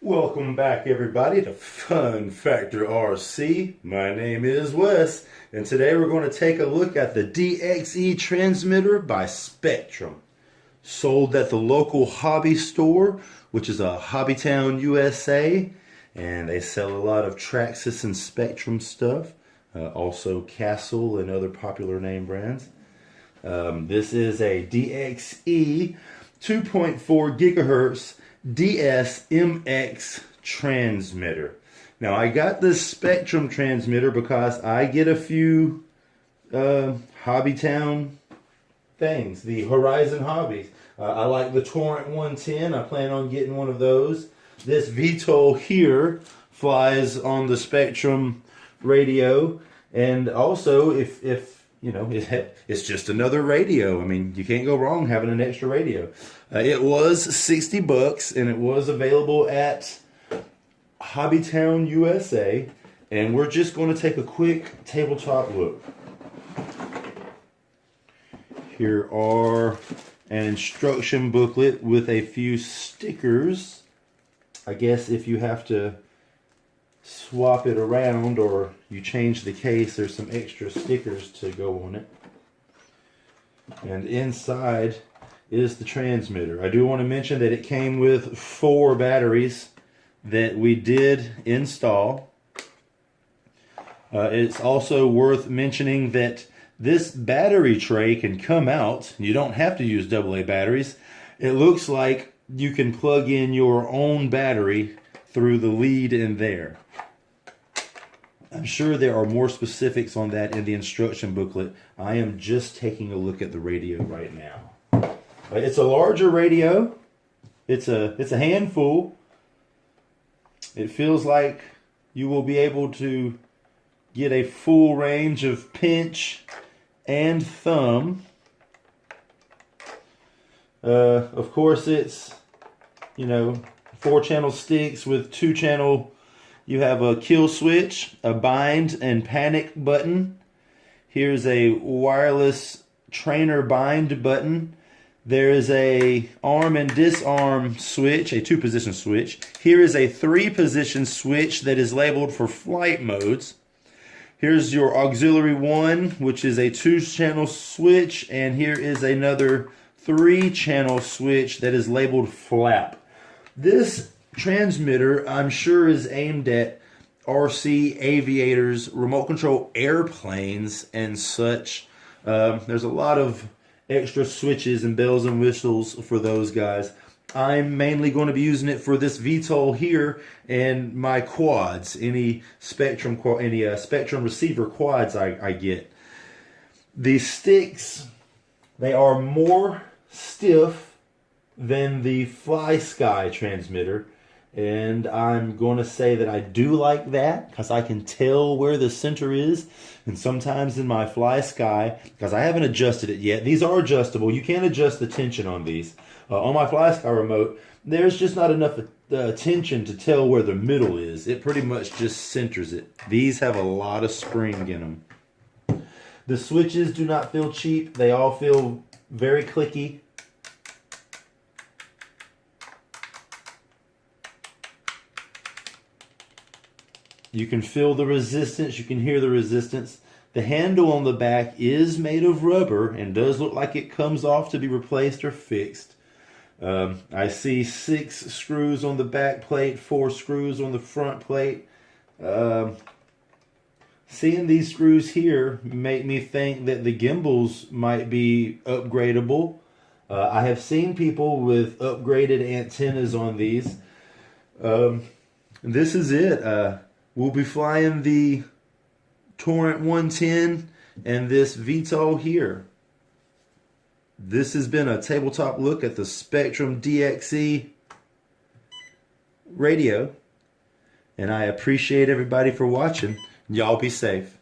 Welcome back, everybody, to Fun Factor RC. My name is Wes, and today we're going to take a look at the DXe transmitter by Spektrum. Sold at the local hobby store, which is a Hobbytown, USA, and they sell a lot of Traxxas and Spektrum stuff, also Castle and other popular name brands. This is a DXe 2.4 gigahertz DSMX transmitter. Now, I got this Spektrum transmitter because I get a few Hobbytown things, the Horizon Hobbies. I like the Torrent 110. I plan on getting one of those. This VTOL here flies on the Spektrum radio, and also if you know, it's just another radio. I mean, you can't go wrong having an extra radio. It was $60 and it was available at Hobbytown, USA. And we're just going to take a quick tabletop look. Here are an instruction booklet with a few stickers. I guess if you have to swap it around or you change the case, there's some extra stickers to go on it. And inside is the transmitter. I do want to mention that it came with 4 batteries that we did install. It's also worth mentioning that this battery tray can come out. You don't have to use AA batteries. It looks like you can plug in your own battery through the lead in there. I'm sure there are more specifics on that in the instruction booklet. I am just taking a look at the radio right now. It's a larger radio. It's a handful. It feels like you will be able to get a full range of pinch and thumb. Of course, it's, you know, 4-channel sticks with 2-channel. You have a kill switch, a bind and panic button. Here's a wireless trainer bind button. There is a arm and disarm switch, a 2-position switch. Here is a 3-position switch that is labeled for flight modes. Here's your auxiliary 1, which is a 2-channel switch, and here is another 3-channel switch that is labeled flap. This transmitter, I'm sure, is aimed at RC aviators, remote control airplanes, and such. There's a lot of extra switches and bells and whistles for those guys. I'm mainly going to be using it for this VTOL here and my quads, any Spektrum receiver quads I get. The sticks, they are more stiff than the Fly Sky transmitter. And I'm going to say that I do like that because I can tell where the center is. And sometimes in my Fly Sky, because I haven't adjusted it yet, these are adjustable. You can adjust the tension on these. On my Fly Sky remote, there's just not enough tension to tell where the middle is. It pretty much just centers it. These have a lot of spring in them. The switches do not feel cheap. They all feel very clicky. You can feel the resistance, you can hear the resistance. The handle on the back is made of rubber and does look like it comes off to be replaced or fixed. I see 6 screws on the back plate, 4 screws on the front plate. Seeing these screws here make me think that the gimbals might be upgradable. I have seen people with upgraded antennas on these. This is it. We'll be flying the Torrent 110 and this VTOL here. This has been a tabletop look at the Spektrum DXe radio. And I appreciate everybody for watching. Y'all be safe.